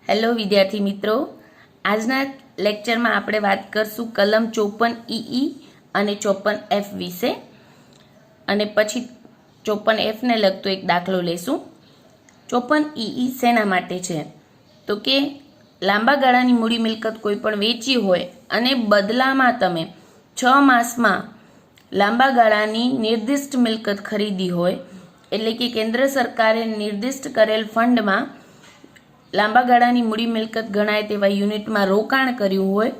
Hello વિદ્યાર્થી મિત્રો, આજના લેક્ચરમાં આપણે વાત કરશું કલમ 54 ઈ અને 54 એફ વિશે અને પછી 54 એફને લગતો એક દાખલો લેશું। 54 ઈ શેના માટે છે તો કે લાંબા ગાળાની મૂડી મિલકત કોઈ પણ વેચી હોય અને બદલામાં તમે 6 માસમાં લાંબા ગાળાની નિર્દિષ્ટ મિલકત ખરીદી હોય, એટલે કે કેન્દ્ર સરકારે નિર્દિષ્ટ કરેલ ફંડમાં લાંબા ગાળાની મૂડી મિલકત ગણાય તેવા યુનિટમાં રોકાણ કર્યું હોય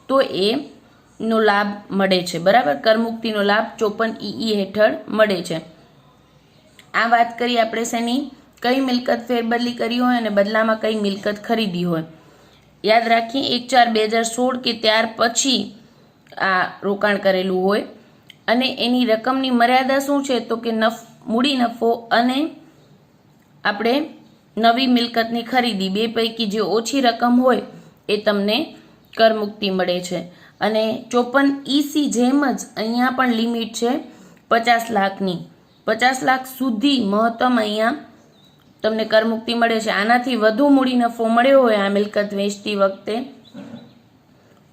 તો એનો લાભ મળે છે। બરાબર, કરમુક્તિનો લાભ 54 ઈ હેઠળ મળે છે। આ વાત કરી આપણે શેની, કઈ મિલકત ફેરબદલી કરી હોય અને બદલામાં કઈ મિલકત ખરીદી હોય। યાદ રાખીએ 1/4/2016 કે ત્યાર પછી આ રોકાણ કરેલું હોય અને એની રકમની મર્યાદા શું છે તો કે મૂડી નફો અને આપણે નવી મિલકતની ખરીદી, બે પૈકી જે ઓછી રકમ હોય એ તમને કરમુક્તિ મળે છે। અને 54 ઈસી જેમ જ અહીંયા પણ લિમિટ છે 50 લાખની, 50 લાખ સુધી મહત્તમ અહીંયા તમને કરમુક્તિ મળે છે। આનાથી વધુ મૂડી નફો મળ્યો હોય આ મિલકત વેચતી વખતે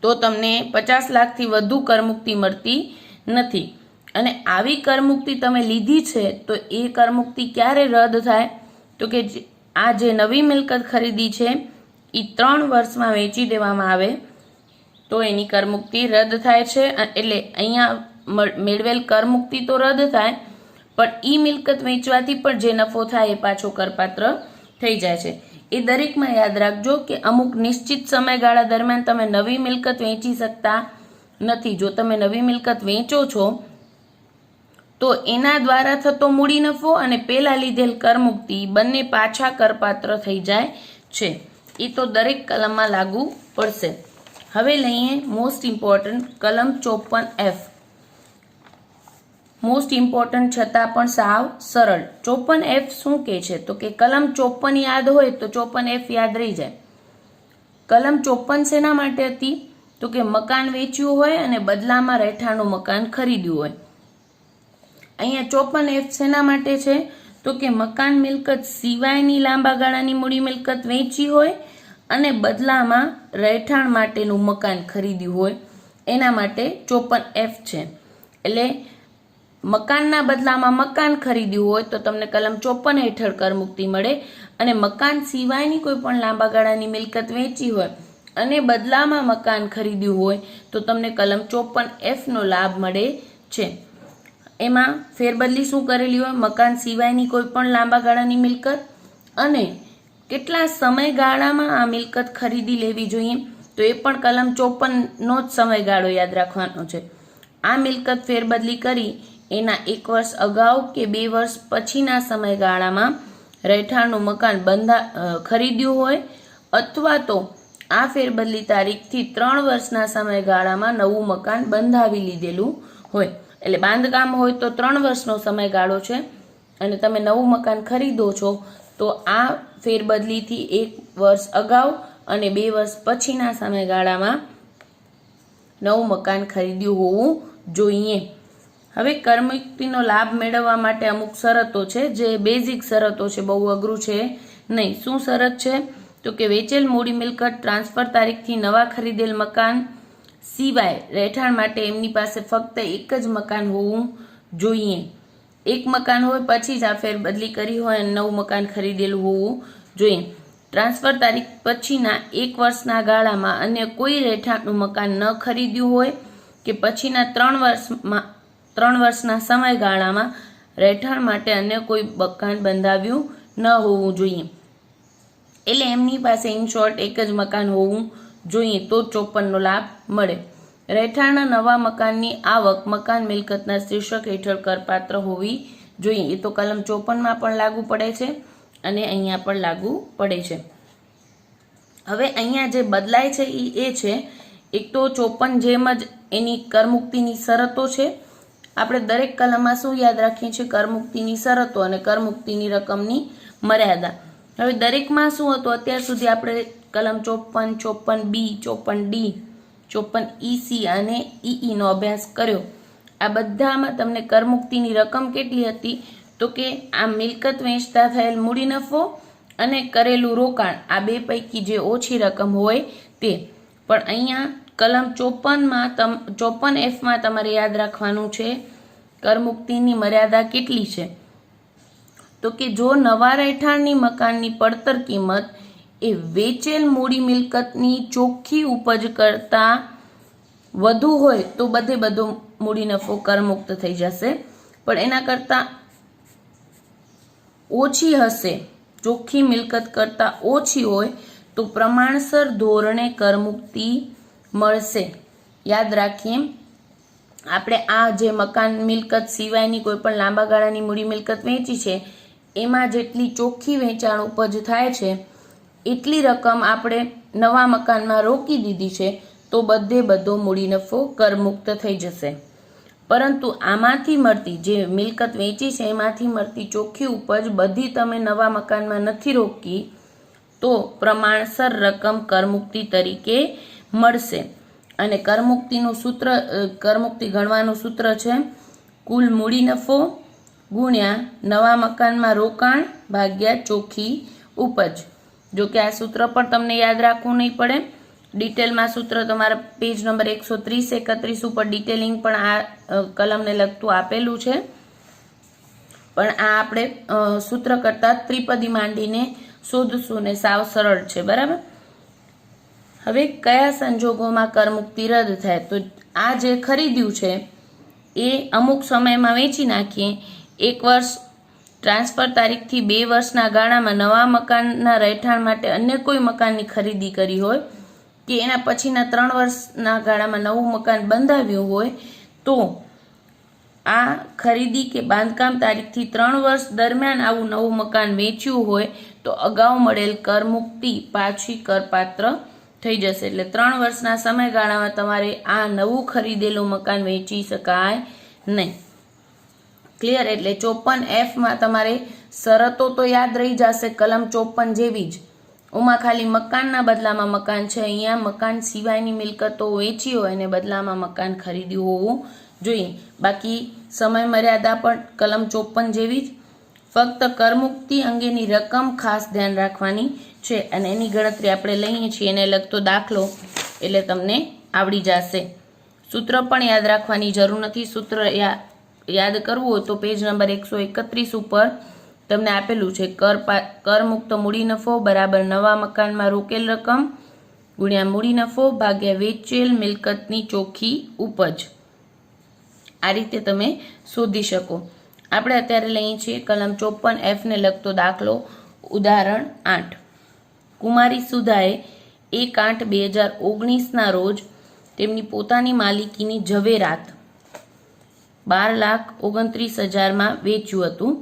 તો તમને 50 લાખથી વધુ કરમુક્તિ મળતી નથી। અને આવી કરમુક્તિ તમે લીધી છે તો એ કરમુક્તિ ક્યારે રદ થાય તો કે આ જે નવી મિલકત ખરીદી છે એ 3 વર્ષમાં વેચી દેવામાં આવે તો એની કરમુક્તિ રદ થાય છે। એટલે અહીંયા મેળવેલ કરમુક્તિ તો રદ થાય પણ ઈ મિલકત વેચવાથી પણ જે નફો થાય એ પાછો કરપાત્ર થઈ જાય છે। એ દરેકમાં યાદ રાખજો કે અમુક નિશ્ચિત સમયગાળા દરમિયાન તમે નવી મિલકત વેચી શકતા નથી। જો તમે નવી મિલકત વેચો છો તો એના દ્વારા થતો મૂડી નફો અને પેલા લીધેલ કરમુક્તિ બંને પાછા કરપાત્ર થઈ જાય છે। એ તો દરેક કલમમાં લાગુ પડશે। હવે લઈએ મોસ્ટ ઇમ્પોર્ટન્ટ કલમ 54 એફ, મોસ્ટ ઇમ્પોર્ટન્ટ છતાં પણ સાવ સરળ। 54 એફ શું કહે છે તો કે કલમ 54 યાદ હોય તો 54 એફ યાદ રહી જાય। કલમ 54 શેના માટે હતી તો કે મકાન વેચ્યું હોય અને બદલામાં રહેઠાણનું મકાન ખરીદ્યું હોય। અહીંયા 54 એફ શેના માટે છે તો કે મકાન મિલકત સિવાયની લાંબા ગાળાની મૂડી મિલકત વેચી હોય અને બદલામાં રહેઠાણ માટેનું મકાન ખરીદ્યું હોય એના માટે 54 એફ છે। એટલે મકાનના બદલામાં મકાન ખરીદ્યું હોય તો તમને કલમ 54 હેઠળ કરમુક્તિ મળે અને મકાન સિવાયની કોઈ પણ લાંબા ગાળાની મિલકત વેચી હોય અને બદલામાં મકાન ખરીદ્યું હોય તો તમને કલમ 54 એફ નો લાભ મળે છે। એમાં ફેરબદલી શું કરેલી હોય, મકાન સિવાયની કોઈ પણ લાંબા ગાળાની મિલકત અને કેટલા સમયગાળામાં આ મિલકત ખરીદી લેવી જોઈએ તો એ પણ કલમ 54 નો જ સમયગાળો યાદ રાખવાનો છે। આ મિલકત ફેરબદલી કરી એના 1 વર્ષ અગાઉ કે 2 વર્ષ પછીના સમયગાળામાં રહેઠાણનું મકાન ખરીદ્યું હોય અથવા તો આ ફેરબદલી તારીખથી 3 વર્ષના સમયગાળામાં નવું મકાન બંધાવી લીધેલું હોય। એટલે બાંધકામ હોય તો 3 વર્ષનો સમયગાળો છે અને તમે નવું મકાન ખરીદો છો તો આ ફેરબદલીથી 1 વર્ષ અગાઉ અને 2 વર્ષ પછીના સમયગાળામાં નવું મકાન ખરીદ્યું હોવું જોઈએ। હવે કરમુક્તિનો લાભ મેળવવા માટે અમુક શરતો છે જે બેઝિક શરતો છે, બહુ અઘરું છે નહીં। શું શરત છે તો કે વેચેલ મૂડી મિલકત ટ્રાન્સફર તારીખથી નવા ખરીદેલ મકાન સિવાય રહેઠાણ માટે એમની પાસે ફક્ત એક જ મકાન હોવું જોઈએ। એક મકાન હોય પછી જ આ ફેરબદલી કરી હોય અને નવું મકાન ખરીદેલું હોવું જોઈએ। ટ્રાન્સફર તારીખ પછીના 1 વર્ષના ગાળામાં અન્ય કોઈ રહેઠાણનું મકાન ન ખરીદ્યું હોય કે પછીના 3 વર્ષના સમયગાળામાં રહેઠાણ માટે અન્ય કોઈ મકાન બંધાવ્યું ન હોવું જોઈએ। એટલે એમની પાસે ઇન શોર્ટ એક જ મકાન હોવું જોઈએ તો 54 નો લાભ મળે। રહેઠાણના નવા મકાનની આવક મકાન મિલકતના શીર્ષક હેઠળ કરપાત્ર હોવી જોઈએ। એ તો કલમ 54 માં પણ લાગુ પડે છે અને અહીંયા પણ લાગુ પડે છે। હવે અહીંયા જે બદલાય છે એ છે એક તો 54 જેમ જ એની કરમુક્તિની શરતો છે। આપણે દરેક કલમમાં શું યાદ રાખીએ છીએ, કરમુક્તિની શરતો અને કરમુક્તિની રકમની મર્યાદા। હવે દરેકમાં શું હતું, અત્યાર સુધી આપણે કલમ 54, 54B, 54D, 54 ઈસી અને ઈ નો અભ્યાસ કર્યો। આ બધામાં તમને કરમુક્તિની રકમ કેટલી હતી તો કે આ મિલકત વેચતા થયેલ મૂડી નફો અને કરેલું રોકાણ આ બે પૈકી જે ઓછી રકમ હોય તે. પણ અહીંયા કલમ 54F તમારે યાદ રાખવાનું છે કરમુક્તિની મર્યાદા કેટલી છે. તો કે જો નવા રહેઠાણની મકાનની પડતર કિંમત એ વેચેલ મૂડી મિલકતની ચોખ્ખી ઉપજ કરતાં વધુ હોય તો બધો મૂડી નફો કરમુક્ત થઈ જશે. પણ એના કરતાં ઓછી હશે, ચોખ્ખી મિલકત કરતાં ઓછી હોય તો પ્રમાણસર ધોરણે કરમુક્તિ મળશે. યાદ રાખીએ, આપણે આ જે મકાન મિલકત સિવાયની કોઈ પણ લાંબા ગાળાની મૂડી મિલકત વેચી છે એમાં જેટલી ચોખ્ખી વેચાણ ઉપજ થાય છે એટલી રકમ આપણે નવા મકાનમાં રોકી દીધી છે તો બધો મૂડી નફો કરમુક્ત થઈ જશે. પરંતુ આમાંથી મળતી જે મિલકત વેચી છે એમાંથી મળતી ચોખ્ખી ઉપજ બધી તમે નવા મકાનમાં નથી રોકી તો પ્રમાણસર રકમ કરમુક્તિ તરીકે મળશે. અને કરમુક્તિનું સૂત્ર, કરમુક્તિ ગણવાનું સૂત્ર છે કુલ મૂડી નફો ગુણ્યા નવા મકાનમાં રોકાણ ભાગ્યા ચોખ્ખી ઉપજ. જો કે આ સૂત્ર પણ તમને યાદ રાખવું નહીં પડે. ડિટેલમાં સૂત્ર તમારા પેજ નંબર 130-31 ઉપર ડિટેલિંગ પણ આ કલમને લગતું આપેલું છે. પણ આ આપણે સૂત્ર કરતાં ત્રિપદી માંડીને શોધશું ને સાવ સરળ છે. બરાબર. હવે કયા સંજોગોમાં કરમુક્તિ રદ થાય? તો આ જે ખરીદ્યું છે એ અમુક સમયમાં વેચી નાખીએ, 1 વર્ષ ટ્રાન્સફર તારીખથી 2 વર્ષના ગાળામાં નવા મકાનના રહેઠાણ માટે અન્ય કોઈ મકાનની ખરીદી કરી હોય કે એના પછીના 3 વર્ષના ગાળામાં નવું મકાન બંધાવ્યું હોય તો આ ખરીદી કે બાંધકામ તારીખથી 3 વર્ષ દરમિયાન આવું નવું મકાન વેચ્યું હોય તો અગાઉ મળેલ કરમુક્તિ પાછી કરપાત્ર થઈ જશે. એટલે 3 વર્ષના સમયગાળામાં તમારે આ નવું ખરીદેલું મકાન વેચી શકાય નહીં. ક્લિયર? એટલે 54F તમારે શરતો તો યાદ રહી જશે કલમ 54 જેવી જ. ઓમાં ખાલી મકાનના બદલામાં મકાન છે, અહીંયા મકાન સિવાયની મિલકતો વેચી હોય અને બદલામાં મકાન ખરીદ્યું હોવું જોઈએ. બાકી સમય મર્યાદા પણ કલમ 54 જેવી જ. ફક્ત કરમુક્તિ અંગેની રકમ ખાસ ધ્યાન રાખવાની છે અને એની ગણતરી આપણે લઈએ છીએ. એને લગતો દાખલો એટલે તમને આવડી જશે. સૂત્ર પણ યાદ રાખવાની જરૂર નથી. સૂત્ર યાદ કરવું હોય તો પેજ નંબર 131 ઉપર તમને આપેલું છે કરમુક્ત મૂડી નફો બરાબર નવા મકાનમાં રોકેલ રકમ ગુણ્યા મૂડી નફો ભાગ્યા વેચેલ મિલકતની ચોખ્ખી ઉપજ. આ રીતે તમે શોધી શકો. આપણે અત્યારે લઈએ છીએ કલમ 54F ને લગતો દાખલો. ઉદાહરણ 8. કુમારી સુધાએ 1/8/2019ના રોજ તેમની પોતાની માલિકીની ઝવેરાત 12,29,000માં વેચ્યું હતું.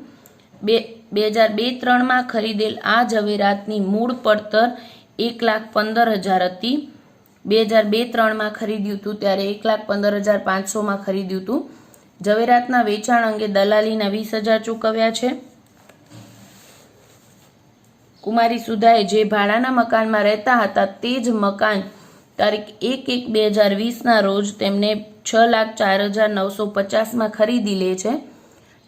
2002-03માં ખરીદેલ આ ઝવેરાતની મૂળ પડતર 1,15,000 હતી. 2002-03માં ખરીદ્યું હતું ત્યારે 1,15,500માં ખરીદ્યું હતું. ઝવેરાતના વેચાણ અંગે દલાલીના 20,000 ચૂકવ્યા છે. કુમારી સુધાએ જે ભાડાના મકાનમાં રહેતા હતા તે જ મકાન તારીખ 1/1/2020ના રોજ તેમને 6,04,950માં ખરીદી લે છે.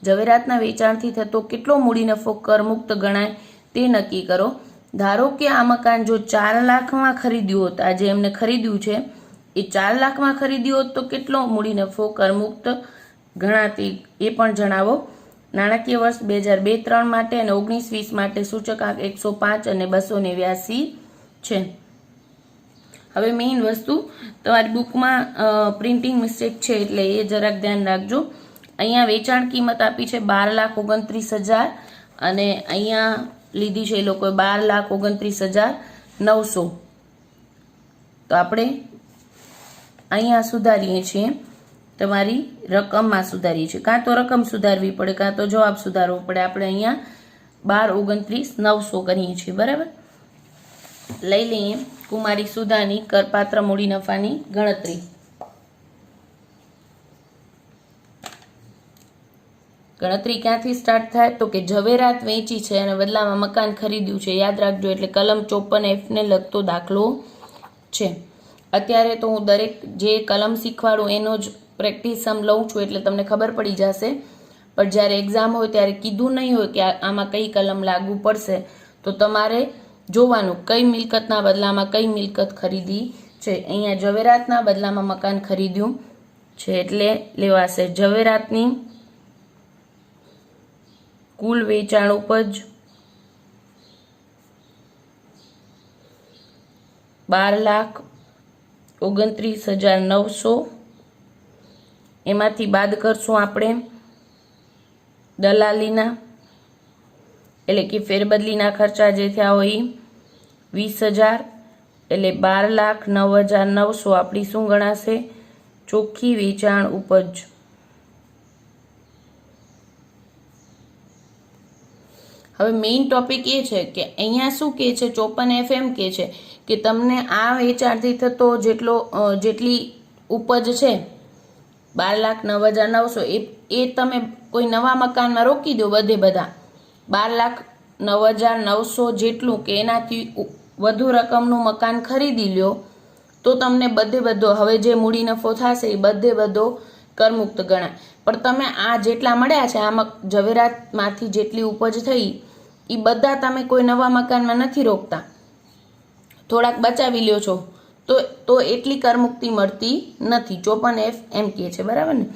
ઝવેરાતના વેચાણથી થતો કેટલો મૂડી નફો કરમુક્ત ગણાય તે નક્કી કરો. ધારો કે આ મકાન જો 4 લાખમાં ખરીદ્યું હોત, આ જે એમને ખરીદ્યું છે એ 4 લાખમાં ખરીદ્યું હોત તો કેટલો મૂડી નફો કરમુક્ત ગણાતી એ પણ જણાવો. નાણાકીય વર્ષ 2002-03 માટે અને 19-20 માટે સૂચકાંક 105 અને 289 છે. હવે મેઇન વસ્તુ તમારી બુકમાં પ્રિન્ટિંગ મિસ્ટેક છે એટલે એ જરાક ધ્યાન રાખજો. અહીંયા વેચાણ કિંમત આપી છે 12,29,000 અને અહીંયા લીધી છે એ લોકોએ 12,29,900. તો આપણે અહીંયા સુધારીએ છીએ, તમારી રકમમાં સુધારીએ છીએ. કાં તો રકમ સુધારવી પડે કાં તો જવાબ સુધારવો પડે. આપણે અહીંયા 12,29,900 કરીએ છીએ. બરાબર. લઈ લઈએ કુમારી સુધાની કરપાત્ર મૂડી નફાની ગણતરી. ગણતરી ક્યાંથી સ્ટાર્ટ થાય? તો કે ઝવેરાત વેચી છે અને બદલામાં મકાન ખરીદ્યું છે. યાદ રાખજો, એટલે કલમ 54F ને લગતો દાખલો છે. અત્યારે તો હું દરેક જે કલમ શીખવાડું એનો જ પ્રેક્ટિસ લઉં છું એટલે તમને ખબર પડી જશે. પણ જ્યારે એક્ઝામ હોય ત્યારે કીધું નહીં હોય કે આમાં કઈ કલમ લાગુ પડશે તો તો તમારે જોવાનું કઈ મિલકતના બદલામાં કઈ મિલકત ખરીદી છે. અહીંયા ઝવેરાતના બદલામાં મકાન ખરીદ્યું છે એટલે લેવાશે ઝવેરાતની કુલ વેચાણ ઉપજ 12,29,900. એમાંથી બાદ કરશું આપણે દલાલીના એટલે કે ફેરબદલીના ખર્ચા જે થયા હોય 20,000 એટલે 12,09,900 આપણી શું ગણાશે? ચોખ્ખી વેચાણ ઉપજ. હવે મેઇન ટોપિક એ છે કે અહીંયા શું કહે છે 54F એમ કહે છે કે તમને આ વેચાણથી થતો જેટલી ઉપજ છે 12,09,900 એ તમે કોઈ નવા મકાનમાં રોકી દો બધા 12,09,900 જેટલું કે એનાથી વધુ રકમનું મકાન ખરીદી લ્યો તો તમને બધો હવે જે મૂડી નફો થશે એ બધો કરમુક્ત ગણાય. પણ તમે આ જેટલા મળ્યા છે આમાં ઝવેરાતમાંથી જેટલી ઉપજ થઈ એ બધા તમે કોઈ નવા મકાનમાં નથી રોકતા, થોડાક બચાવી લ્યો છો તો એટલી કરમુક્તિ મળતી નથી. 54F એમ કહે છે, બરાબર ને?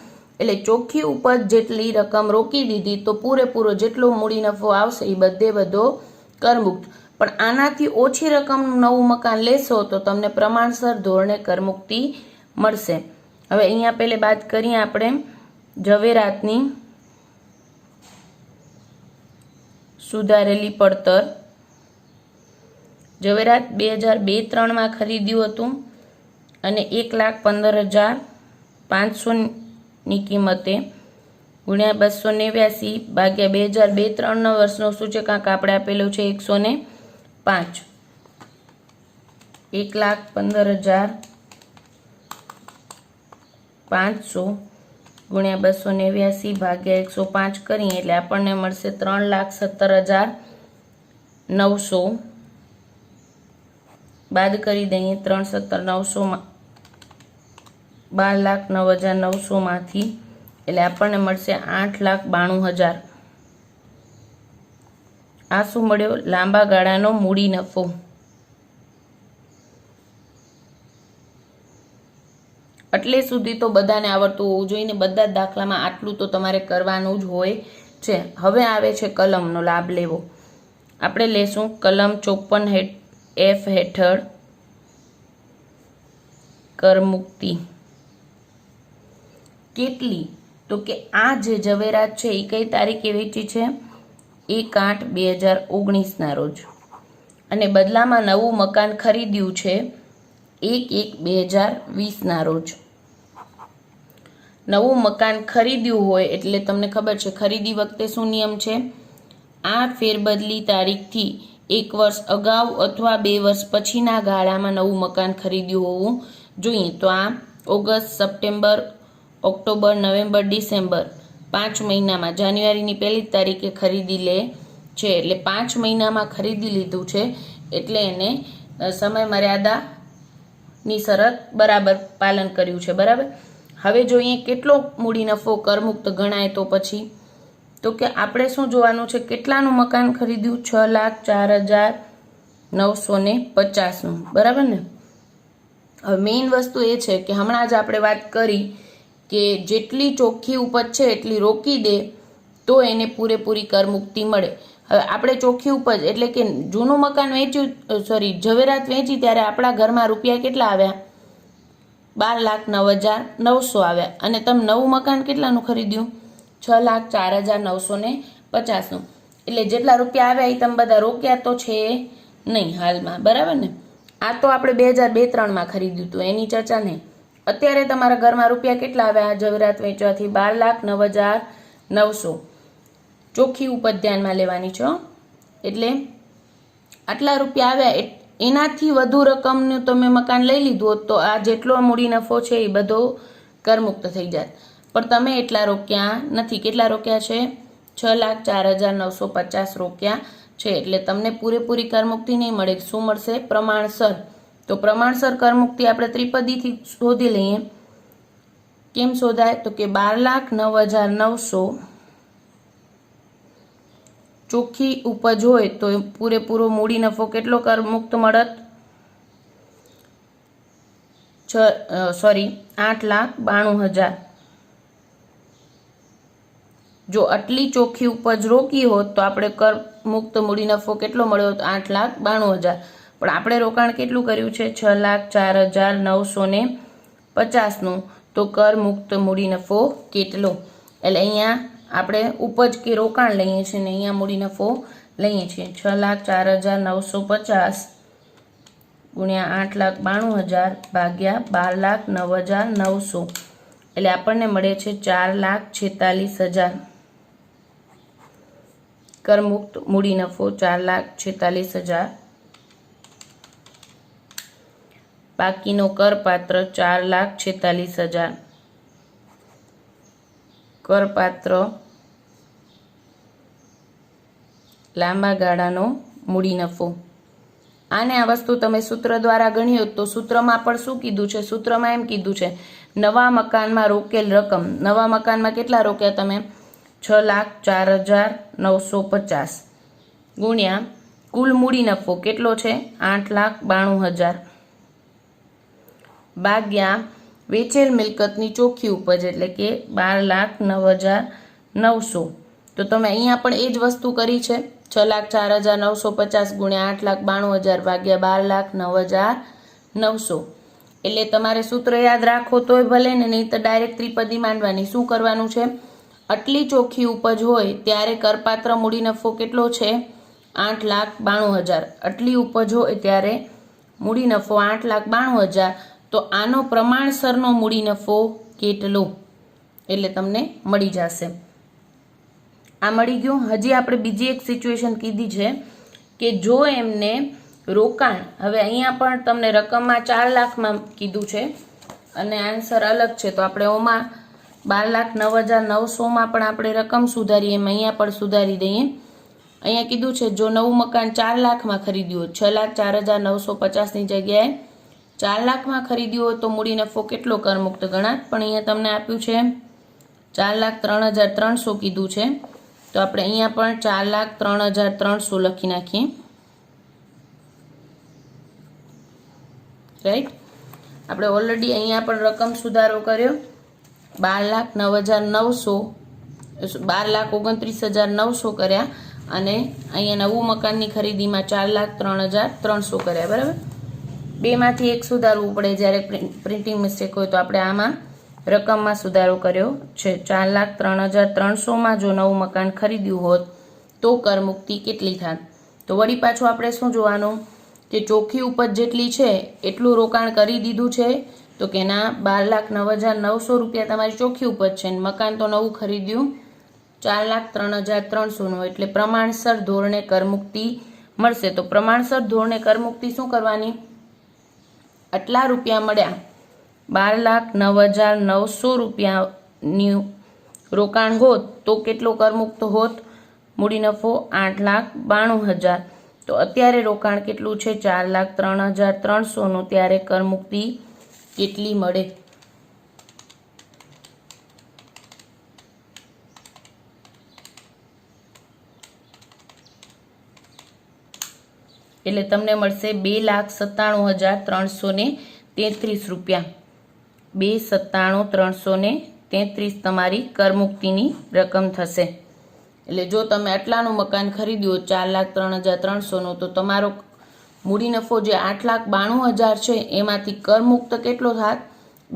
એટલે ચોખ્ખી ઉપજ જેટલી રકમ રોકી દીધી તો પૂરેપૂરો જેટલો મૂડી નફો આવશે એ બધો કરમુક્ત. પણ આનાથી ઓછી રકમનું નવું મકાન લેશો તો તમને પ્રમાણસર ધોરણે કરમુક્તિ મળશે. હવે અહીંયા પહેલે વાત કરીએ આપણે ઝવેરાતની સુધારેલી પડતર. ઝવેરાત 2002-03 ખરીદ્યું હતું અને 1,15,500ની કિંમતે ગુણ્યા 289 ભાગ્યા 2002-03 વર્ષનો સૂચકાંક આપણે આપેલો છે 105. 1,15,500 ગુણ્યા 289 ભાગ્યા 105 કરીએ એટલે આપણને મળશે 3,17,900. બાદ કરી દઈએ 3,17,900 12,09,900 માંથી એટલે આપણને મળશે 8,92,000. આ શું મળ્યો? લાંબા ગાળાનો મૂડી નફો. એટલે સુધી તો બધાને આવડતું હોવું જોઈએ ને બધા જ દાખલામાં આટલું તો તમારે કરવાનું જ હોય છે. હવે આવે છે કલમનો લાભ લેવો. આપણે લેશું કલમ 54F હેઠળ કરમુક્તિ. કેટલી? તો કે આ જે ઝવેરાત છે એ કઈ તારીખે વેચી છે? 1/8/2019 રોજ. અને બદલામાં નવું મકાન ખરીદ્યું છે 1/1/2020 રોજ. નવું મકાન ખરીદ્યું હોય એટલે તમને ખબર છે ખરીદી વખતે શું નિયમ છે? આ ફેરબદલી તારીખથી 1 વર્ષ અગાઉ અથવા 2 વર્ષ પછીના ગાળામાં નવું મકાન ખરીદ્યું હોવું જોઈએ. તો આ August, September, October, November, December 5 મહિનામાં જાન્યુઆરીની 1લી તારીખે ખરીદી લે છે. એટલે 5 મહિનામાં ખરીદી લીધું છે એટલે એને સમય મર્યાદાની શરત બરાબર પાલન કર્યું છે, બરાબર. હવે જોઈએ કેટલો મૂડી નફો કરમુક્ત ગણાય તો પછી તો કે આપણે શું જોવાનું છે? કેટલાનું મકાન ખરીદ્યું? 6,04,950નું, બરાબર ને? હવે મેઇન વસ્તુ એ છે કે હમણાં જ આપણે વાત કરી કે જેટલી ચોખ્ખી ઉપજ છે એટલી રોકી દે તો એને પૂરેપૂરી કરમુક્તિ મળે. હવે આપણે ચોખ્ખી ઉપજ એટલે કે જૂનું મકાન વેચ્યું, ઝવેરાત વેચી ત્યારે આપણા ઘરમાં રૂપિયા કેટલા આવ્યા? 12,09,900 આવ્યા. અને તમે નવું મકાન કેટલાનું ખરીદ્યું? 6,04,950નું. એટલે જેટલા રૂપિયા આવ્યા એ તમે બધા રોક્યા તો છે નહીં હાલમાં, બરાબર ને? આ તો આપણે 2002-03 ખરીદ્યું હતું એની ચર્ચા નહીં. અત્યારે તમારા ઘરમાં રૂપિયા કેટલા આવ્યા ઝવેરાત વેચવાથી? 12,09,900. ચોખ્ખી ઉપજ ધ્યાનમાં લેવાની છો. એટલે આટલા રૂપિયા આવ્યા એનાથી વધુ રકમનું તમે મકાન લઈ લીધું હોત તો આ જેટલો મૂડી નફો છે એ બધો કરમુક્ત થઈ જાય. પણ તમે એટલા રોક્યા નથી. કેટલા રોક્યા છે? 6,04,950 રોક્યા છે. એટલે તમને પૂરેપૂરી કરમુક્તિ નહીં મળે. શું મળશે? પ્રમાણસર. તો પ્રમાણસર કરમુક્તિ આપણે ત્રિપદીથી શોધી લઈએ. કેમ શોધાય? તો કે 12,09,900 ચોખ્ખી ઉપજ હોય તો પૂરેપૂરો મૂડી નફો કેટલો કરમુક્ત મળત? 8,92,000. જો આટલી ચોખ્ખી ઉપજ રોકી હોત તો આપણે કરમુક્ત મૂડી નફો કેટલો મળ્યો? 8,92,000. પણ આપણે રોકાણ કેટલું કર્યું છે? 6,04,950નું. તો કરમુક્ત મૂડી નફો કેટલો? એટલે અહીંયા આપણે ઉપજ કે રોકાણ લઈએ છીએ ને અહીંયા મૂડી નફો લઈએ છીએ. 6,04,950 ગુણ્યા 8,92,000 ભાગ્યા 12,09,900 એટલે આપણને મળે છે 4,46,000. કરમુક્ત મૂડી નફો 4,46,000. બાકીનો કરપાત્ર 4,46,000. કરપાત્ર લાંબા ગાળાનો મૂડી નફો. આને આ વસ્તુ તમે સૂત્ર દ્વારા ગણ્યો તો સૂત્રમાં પણ શું કીધું છે? સૂત્રમાં એમ કીધું છે નવા મકાનમાં રોકેલ રકમ. નવા મકાનમાં કેટલા રોક્યા તમે? 6,04,950 ગુણ્યા કુલ મૂડી નફો કેટલો છે? 8,92,000 ભાગ્યા વેચેલ મિલકતની ચોખ્ખી ઉપજ એટલે કે 12,09,900. તો તમે અહીંયા પણ એ જ વસ્તુ કરી છે. 6,04,950 ગુણ્યા 8,92,000 ભાગ્યા 12,09,900. એટલે તમારે સૂત્ર યાદ રાખો તોય ભલે ને, નહીં તો ડાયરેક્ટ ત્રિપદી માંડવાની. શું કરવાનું છે? આટલી ચોખ્ખી ઉપજ હોય ત્યારે કરપાત્ર મૂડી નફો કેટલો છે? 8,92,000. આટલી ઉપજ હોય ત્યારે મૂડી નફો 8,92,000. તો આનો પ્રમાણસરનો મૂડી નફો કેટલો? એટલે તમને મળી જશે. આ મળી ગયું. હજી આપણે બીજી એક સિચ્યુએશન કીધી છે કે જો એમને રોકાણ, હવે અહીંયા પણ તમને રકમમાં 4 લાખમાં કીધું છે અને આન્સર અલગ છે, તો આપણે ઓમાં 12,09,900માં પણ આપણે રકમ સુધારીએ એમ અહીંયા પણ સુધારી દઈએ. અહીંયા કીધું છે જો નવું મકાન 4 લાખમાં ખરીદ્યું હોય, 6,04,950ની જગ્યાએ 4 લાખમાં ખરીદ્યું હોય તો મૂડી નફો કેટલો કરમુક્ત ગણાત? પણ અહીંયા તમને આપ્યું છે 4,03,300 કીધું છે, તો આપણે અહીંયા પણ 4,03,300 લખી નાખીએ. રાઈટ. આપણે ઓલરેડી અહીંયા પણ રકમ સુધારો કર્યો. 12,09,900 12,29,900 કર્યા અને અહીંયા નવું મકાનની ખરીદીમાં 4,03,300 કર્યા. બરાબર. બેમાંથી એક સુધારવું પડે જ્યારે પ્રિન્ટિંગ મિસ્ટેક હોય, તો આપણે આમાં રકમમાં સુધારો કર્યો છે. 4,03,300માં જો નવું મકાન ખરીદ્યું હોત તો કરમુક્તિ કેટલી થાત? તો વળી પાછું આપણે શું જોવાનું કે ચોખ્ખી ઉપજ જેટલી છે એટલું રોકાણ કરી દીધું છે, તો કે ના 12,09,900 રૂપિયા તમારી ચોખ્ખી ઉપજ છે. મકાન તો નવું ખરીદ્યું 4,03,300નું, એટલે પ્રમાણસર ધોરણે કરમુક્તિ મળશે. તો પ્રમાણસર ધોરણે કરમુક્તિ શું કરવાની? આટલા રૂપિયા મળ્યા, 12,09,900 રૂપિયાની રોકાણ હોત તો કેટલો કરમુક્ત હોત? મૂડી નફો 8,92,000. તો અત્યારે રોકાણ કેટલું છે? 4,03,300નું. ત્યારે કરમુક્તિ કેટલી મળે? એટલે તમને મળશે 2,97,333 રૂપિયા. 2,97,333 તમારી કરમુક્તિની રકમ થશે. એટલે જો તમે આટલાનું મકાન ખરીદ્યું 4,03,300નું, તો તમારો મૂડી નફો જે 8,92,000 છે એમાંથી કરમુક્ત કેટલો થાત?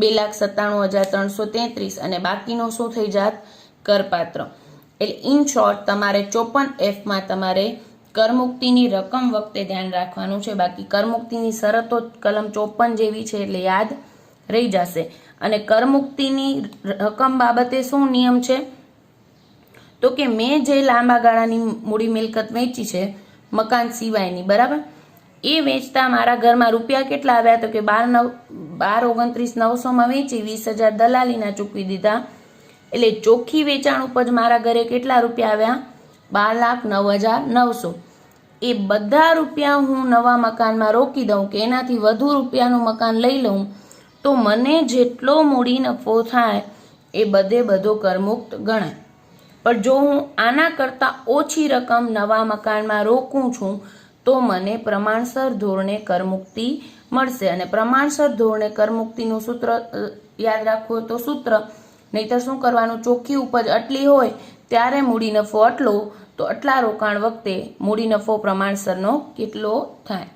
2,97,333 અને બાકીનો શું થઈ જાત? કરપાત્ર. એટલે ઇન શોર્ટ તમારે 54Fમાં તમારે કરમુક્તિની રકમ વખતે ધ્યાન રાખવાનું છે. બાકી કરમુક્તિની શરતો કલમ 54 જેવી છે એટલે યાદ રહી જશે. અને કરમુક્તિની રકમ બાબતે શું નિયમ છે? તો કે મેં જે લાંબા ગાળાની મૂડી મિલકત વેચી છે મકાન સિવાયની, બરાબર, એ વેચતા મારા ઘરમાં રૂપિયા કેટલા આવ્યા? તો કે 12,29,900માં વેચી 20,000 દલાલીના ચૂકવી દીધા. એટલે ચોખ્ખી વેચાણ ઉપજ મારા ઘરે કેટલા રૂપિયા આવ્યા? 12,09,900. એ બધા રૂપિયા હું નવા મકાનમાં રોકી દઉં કે એનાથી વધુ રૂપિયાનું મકાન લઈ લઉં તો મને જેટલો મૂડી નફો થાય એ બધો કરમુક્ત ગણાય. પણ જો હું આના કરતાં ઓછી રકમ નવા મકાનમાં રોકું છું તો મને પ્રમાણસર ધોરણે કરમુક્તિ મળશે. અને પ્રમાણસર ધોરણે કરમુક્તિનું સૂત્ર યાદ રાખવું હોય તો સૂત્ર, નહીતર શું કરવાનું, ચોખ્ખી ઉપજ આટલી હોય ત્યારે મૂડી નફો આટલો, તો આટલા રોકાણ વખતે મૂડી નફો પ્રમાણસરનો કેટલો થાય.